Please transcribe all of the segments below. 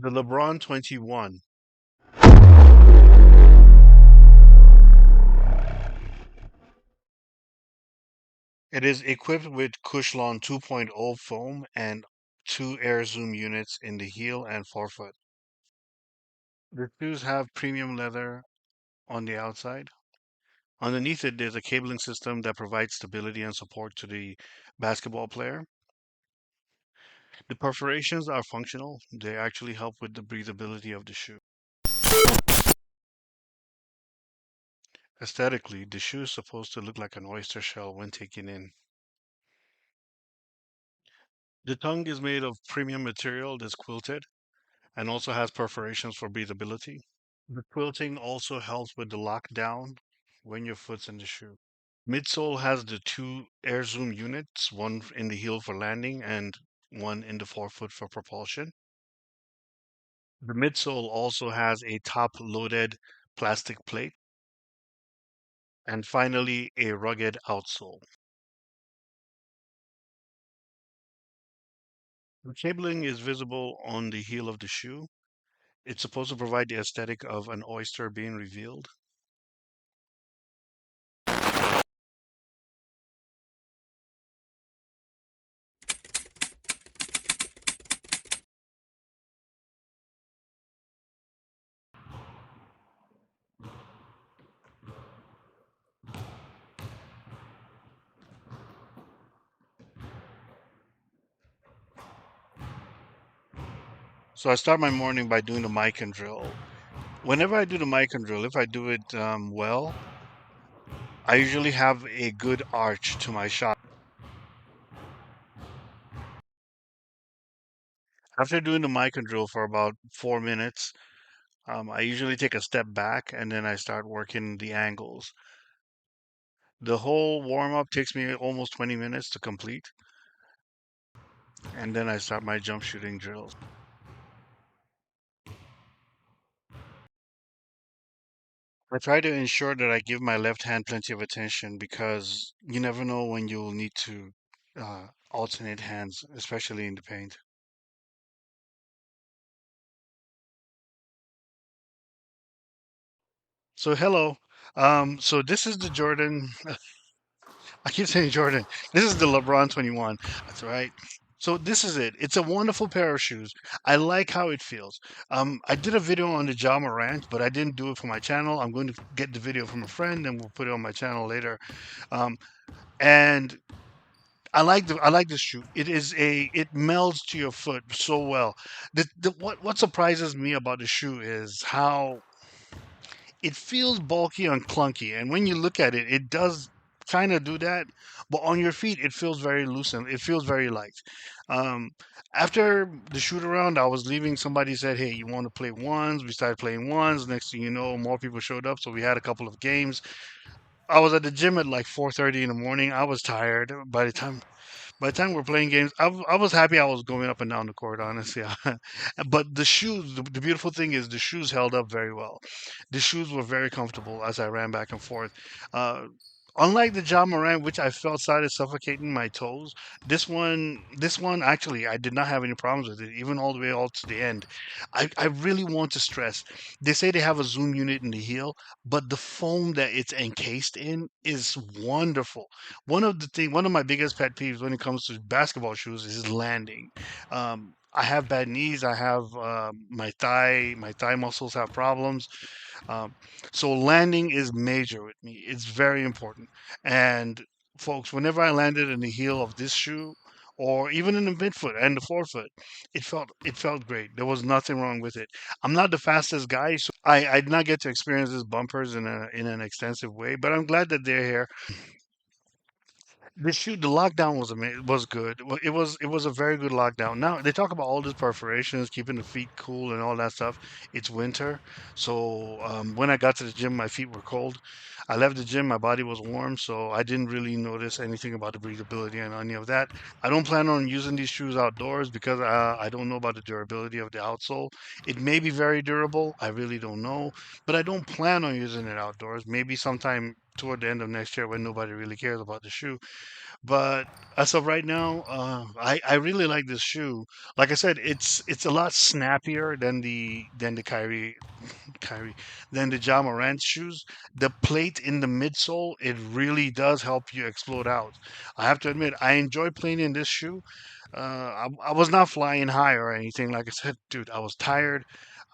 The Lebron 21. It is equipped with Cushlon 2.0 foam and two air zoom units in the heel and forefoot. The shoes have premium leather on the outside. Underneath it, there's a cabling system that provides stability and support to the basketball player. The perforations are functional. They actually help with the breathability of the shoe. Aesthetically, the shoe is supposed to look like an oyster shell when taken in. The tongue is made of premium material that's quilted and also has perforations for breathability. The quilting also helps with the lockdown when your foot's in the shoe. Midsole has the two air zoom units, one in the heel for landing and one in the forefoot for propulsion. The midsole also has a top loaded plastic plate and finally a rugged outsole. The cabling is visible on the heel of the shoe. It's supposed to provide the aesthetic of an oyster being revealed. So I start my morning by doing the mic and drill. Whenever I do the mic and drill, if I do it well, I usually have a good arch to my shot. After doing the mic and drill for about 4 minutes, I usually take a step back and then I start working the angles. The whole warm up takes me almost 20 minutes to complete, and then I start my jump shooting drills. I try to ensure that I give my left hand plenty of attention because you never know when you'll need to alternate hands, especially in the paint. So hello. So this is the Jordan. I keep saying Jordan. This is the LeBron 21. That's right. So this is it. It's a wonderful pair of shoes. I like how it feels. I did a video on the Ja Morant, but I didn't do it for my channel. I'm going to get the video from a friend, and we'll put it on my channel later. Um, and I like the shoe. It melds to your foot so well. What surprises me about the shoe is how it feels bulky and clunky, and when you look at it, it does kind of do that. But on your feet, it feels very loose and it feels very light. Um, After the shoot around, I was leaving. Somebody said, "Hey, you want to play ones?" We started playing ones. Next thing you know, more people showed up, so we had a couple of games. I was at the gym at like 4:30 in the morning. I was tired by the time we're playing games. I was happy I was going up and down the court, honestly. But the shoes, the beautiful thing is the shoes held up very well. The shoes were very comfortable as I ran back and forth. Uh, Unlike the John Moran, which I felt started suffocating my toes, this one actually, I did not have any problems with it, even all the way all to the end. I really want to stress. They say they have a zoom unit in the heel, but the foam that it's encased in is wonderful. One of my biggest pet peeves when it comes to basketball shoes is landing. I have bad knees. I have my thigh muscles have problems. Um, so landing is major with me. It's very important. And folks, whenever I landed in the heel of this shoe, or even in the midfoot and the forefoot, it felt great. There was nothing wrong with it. I'm not the fastest guy, so I did not get to experience these bumpers in an extensive way, but I'm glad that they're here. The lockdown was good. It was a very good lockdown. Now they talk about all these perforations, keeping the feet cool and all that stuff. It's winter, so when I got to the gym, my feet were cold. I left the gym, my body was warm, so I didn't really notice anything about the breathability and any of that. I don't plan on using these shoes outdoors because I don't know about the durability of the outsole. It may be very durable. I really don't know, but I don't plan on using it outdoors. Maybe sometime toward the end of next year when nobody really cares about the shoe. But as of right now, I really like this shoe. Like I said, it's a lot snappier than the Kyrie than the Ja Morant shoes. The plate in the midsole, it really does help you explode out. I have to admit, I enjoy playing in this shoe. I was not flying high or anything. Like I said, dude, I was tired.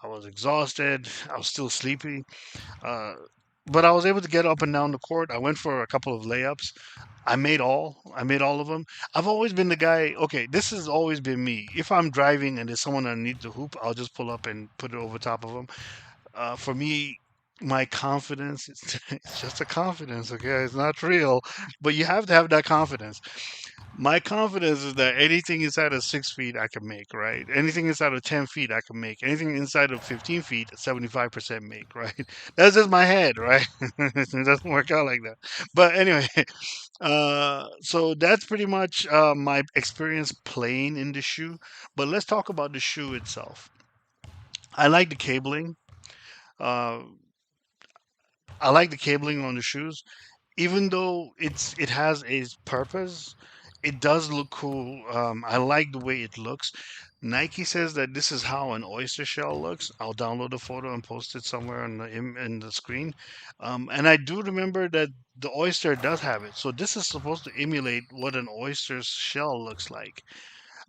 I was exhausted. I was still sleepy. Uh, but I was able to get up and down the court. I went for a couple of layups. I made all of them. I've always been the guy. Okay, this has always been me. If I'm driving and there's someone underneath the hoop, I'll just pull up and put it over top of them. For me, my confidence, it's just a confidence. Okay, it's not real, but you have to have that confidence. My confidence is that anything inside of 6 feet I can make, right? Anything inside of 10 feet I can make. Anything inside of 15 feet, 75% make, right? That's just my head, right? It doesn't work out like that. But anyway, so that's pretty much my experience playing in the shoe. But let's talk about the shoe itself. I like the cabling. Uh, I like the cabling on the shoes, even though it has a purpose. It does look cool. I like the way it looks. Nike says that this is how an oyster shell looks. I'll download a photo and post it somewhere in the screen. And I do remember that the oyster does have it. So this is supposed to emulate what an oyster's shell looks like.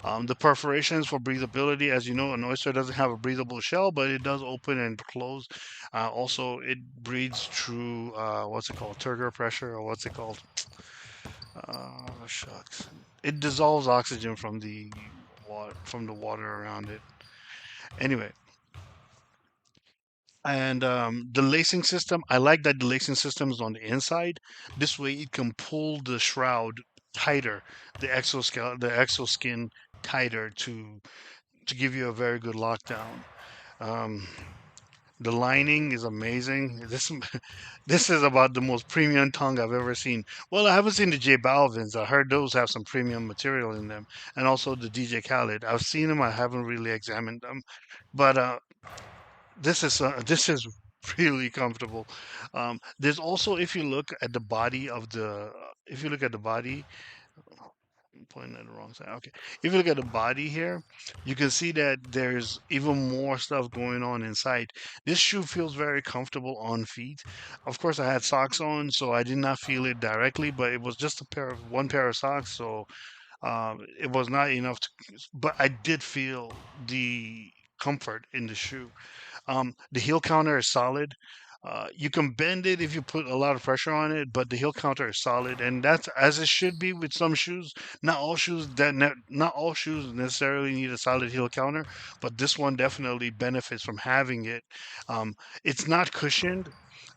The perforations for breathability, as you know, an oyster doesn't have a breathable shell, but it does open and close. Also, it breathes through what's it called, turgor pressure, or what's it called? Shucks. It dissolves oxygen from the water around it. Anyway, and the lacing system, I like that the lacing system is on the inside. This way, it can pull the shroud tighter, the exoskin tighter to give you a very good lockdown. Um, the lining is amazing. This is about the most premium tongue I've ever seen. Well, I haven't seen the J Balvins. I heard those have some premium material in them, and also the DJ Khaled. I've seen them. I haven't really examined them, but this is really comfortable. There's also, if you look at the body of the, if you look at the body, I'm pointing at the wrong side. Okay. If you look at the body here, you can see that there's even more stuff going on inside. This shoe feels very comfortable on feet. Of course, I had socks on, so I did not feel it directly, but it was just one pair of socks, so it was not enough to, but I did feel the comfort in the shoe. The heel counter is solid. You can bend it if you put a lot of pressure on it, but the heel counter is solid, and that's as it should be with some shoes. Not all shoes necessarily need a solid heel counter, but this one definitely benefits from having it. It's not cushioned.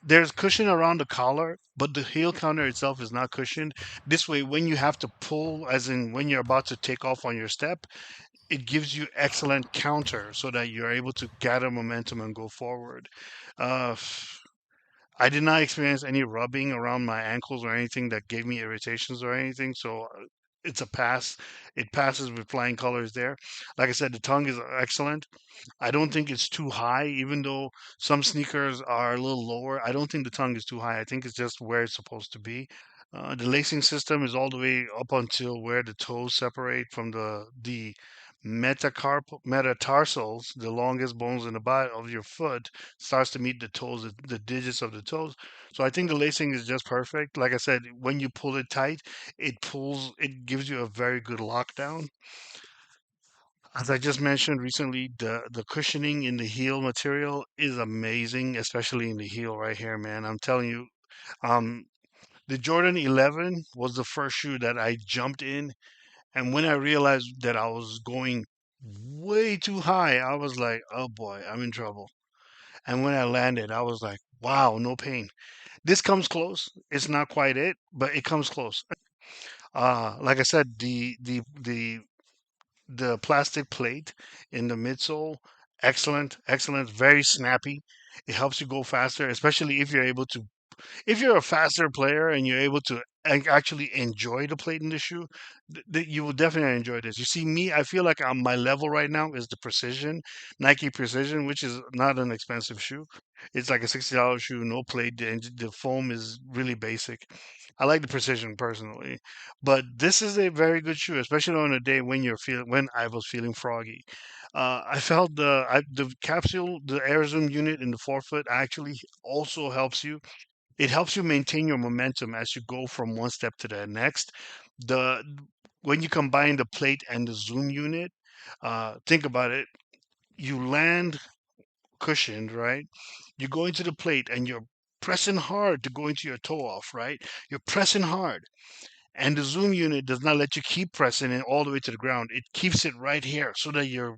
There's cushion around the collar, but the heel counter itself is not cushioned. This way, when you have to pull, as in when you're about to take off on your step, it gives you excellent counter so that you're able to gather momentum and go forward. Uh, I did not experience any rubbing around my ankles or anything that gave me irritations or anything. So it's a pass. It passes with flying colors there. Like I said, the tongue is excellent. I don't think it's too high, even though some sneakers are a little lower. I don't think the tongue is too high. I think it's just where it's supposed to be. The lacing system is all the way up until where the toes separate from the metatarsals, the longest bones in the body of your foot, starts to meet the toes, the digits of the toes. So I think the lacing is just perfect. Like I said, when you pull it tight, it gives you a very good lockdown. As I just mentioned recently, the cushioning in the heel material is amazing, especially in the heel right here, man. I'm telling you, um, the Jordan 11 was the first shoe that I jumped in, and when I realized that I was going way too high, I was like, "Oh boy, I'm in trouble." And when I landed, I was like, "Wow, no pain." This comes close. It's not quite it, but it comes close. Like I said, the plastic plate in the midsole, excellent, excellent, very snappy. It helps you go faster, especially if you're able to. If you're a faster player and you're able to actually enjoy the plate in the shoe, you will definitely enjoy this. You see, me, I feel like my level right now is the Precision, Nike Precision, which is not an expensive shoe. It's like a $60 shoe, no plate. The foam is really basic. I like the Precision personally, but this is a very good shoe, especially on a day when when I was feeling froggy. I felt the capsule, the Air Zoom unit in the forefoot actually also helps you. It helps you maintain your momentum as you go from one step to the next. The When you combine the plate and the zoom unit, think about it. You land cushioned, right? You go into the plate and you're pressing hard to go into your toe off, right? You're pressing hard. And the zoom unit does not let you keep pressing it all the way to the ground. It keeps it right here so that you're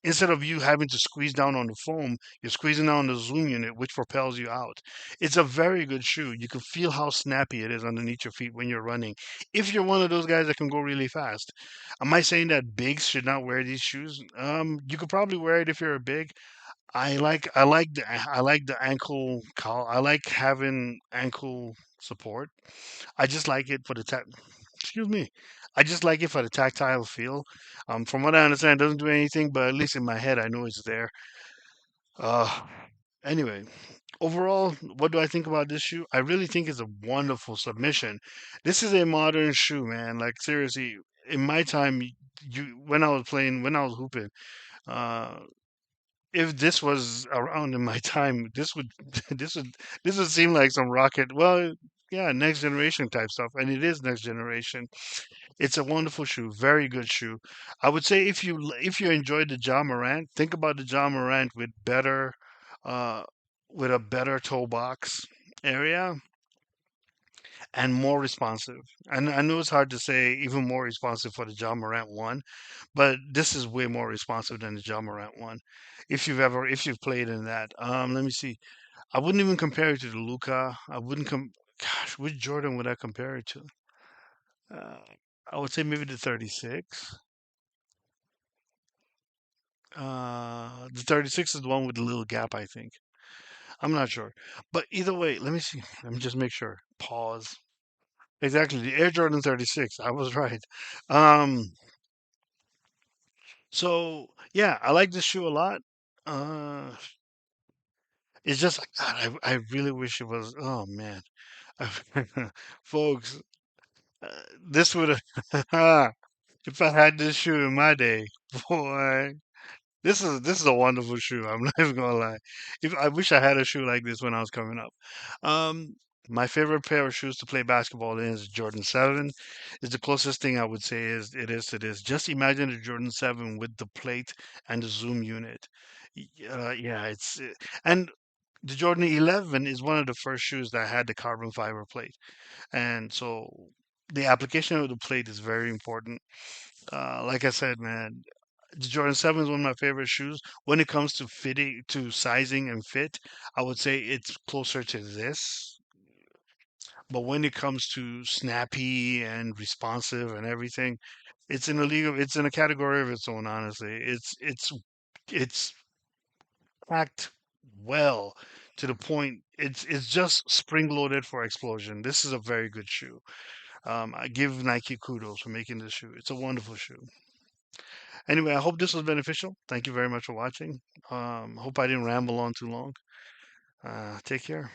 instead of you having to squeeze down on the foam, you're squeezing down the zoom unit, which propels you out. It's a very good shoe. You can feel how snappy it is underneath your feet when you're running. If you're one of those guys that can go really fast, am I saying that bigs should not wear these shoes? You could probably wear it if you're a big. I like the ankle col. I like having ankle support. I just like it for the excuse me. I just like it for the tactile feel. From what I understand, it doesn't do anything, but at least in my head, I know it's there. Uh, anyway, overall, what do I think about this shoe? I really think it's a wonderful submission. This is a modern shoe, man. Like seriously, in my time, you when I was playing, when I was hooping, uh, if this was around in my time, this would this would this would seem like some rocket. Well, yeah, next generation type stuff, and it is next generation. It's a wonderful shoe, very good shoe. I would say if you enjoyed the John Morant, think about the John Morant uh, with a better toe box area and more responsive. And I know it's hard to say even more responsive for the John Morant one, but this is way more responsive than the John Morant one. If you've played in that, let me see. I wouldn't even compare it to the Luca. I wouldn't come. Gosh, which Jordan would I compare it to? Uh, I would say maybe the 36. The 36 is the one with the little gap, I think. I'm not sure. But either way, let me see. Let me just make sure. Pause. Exactly, the Air Jordan 36. I was right. Um, so yeah, I like this shoe a lot. Uh, it's just like God, I really wish it was. Oh man, folks, this would have if I had this shoe in my day, boy. This is a wonderful shoe. I'm not even gonna lie. If I wish I had a shoe like this when I was coming up. Um, my favorite pair of shoes to play basketball in is Jordan 7. Is the closest thing I would say is it is to this. Just imagine the Jordan 7 with the plate and the zoom unit. Yeah, and the Jordan 11 is one of the first shoes that had the carbon fiber plate, and so the application of the plate is very important. Like I said, man, the Jordan 7 is one of my favorite shoes. When it comes to fitting, to sizing and fit, I would say it's closer to this. But when it comes to snappy and responsive and everything, it's in a category of its own, honestly. It's packed well to the point. It's just spring loaded for explosion. This is a very good shoe. I give Nike kudos for making this shoe. It's a wonderful shoe. Anyway, I hope this was beneficial. Thank you very much for watching. Hope I didn't ramble on too long. Take care.